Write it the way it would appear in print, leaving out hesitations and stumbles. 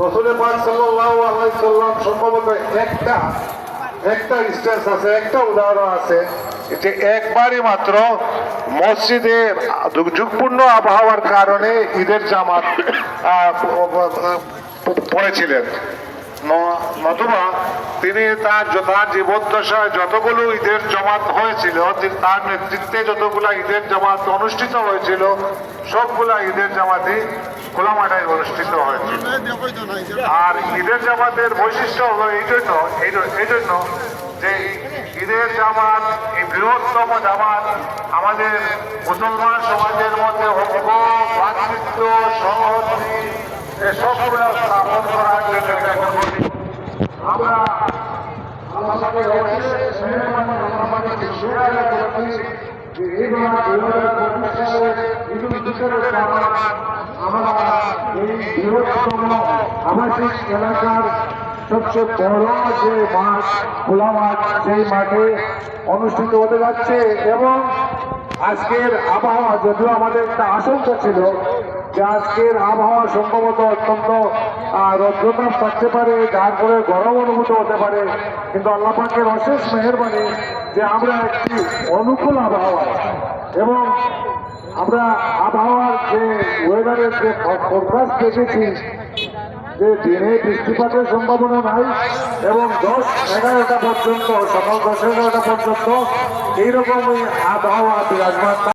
রাসূল পাক সাল্লাল্লাহু আলাইহি সাল্লাম সম্ভবত একটা ইনস্ট্যান্স আছে, একটা উদাহরণ আছে যে একবারই মাত্র মসজিদে যুগপূর্ণ আবহাওয়ার কারণে ঈদের জামাত পড়েছিলেন, নতুবা তিনি তার জীবদ্দশায় যতগুলো ঈদের জামাত হয়েছিল, তার নেতৃত্বে যতগুলা ঈদের জামাত অনুষ্ঠিত হয়েছিল, সবগুলা ঈদের জামাতই খোলা মাঠে অনুষ্ঠিত হয়েছিল। আর ঈদের জামাতের বৈশিষ্ট্য হলো এই জন্য যে ঈদের জামাত, এই বৃহত্তম জামাত আমাদের মুসলমান সমাজের মধ্যে ভ্রাতৃত্ব, সংহতি সবগুলো স্থাপন করার জন্য আমরা আবাসিক এলাকার সবচেয়ে বড় যে মাঠ, খোলা মাঠ, সেই মাঠে অনুষ্ঠিত হতে যাচ্ছে। এবং আজকের আবহাওয়া, যদিও আমাদের একটা আশঙ্কা ছিল যে আজকের আবহাওয়া সম্ভবত অত্যন্ত রৌদ্রতাপ থাকতে পারে, যার ফলে গরম অনুভূত হতে পারে, কিন্তু আল্লাহ পাকের অশেষ মেহেরবানি যে আমরা একটি অনুকূল আবহাওয়া এবং আমরা আবহাওয়ার যে ওয়েদারের যে ফোরকাস্ট দেখেছি যে দিনে বৃষ্টিপাতের সম্ভাবনা নাই এবং 10-11টা পর্যন্ত, সকাল 10-11টা পর্যন্ত এইরকমই আবহাওয়া বিরাজমান।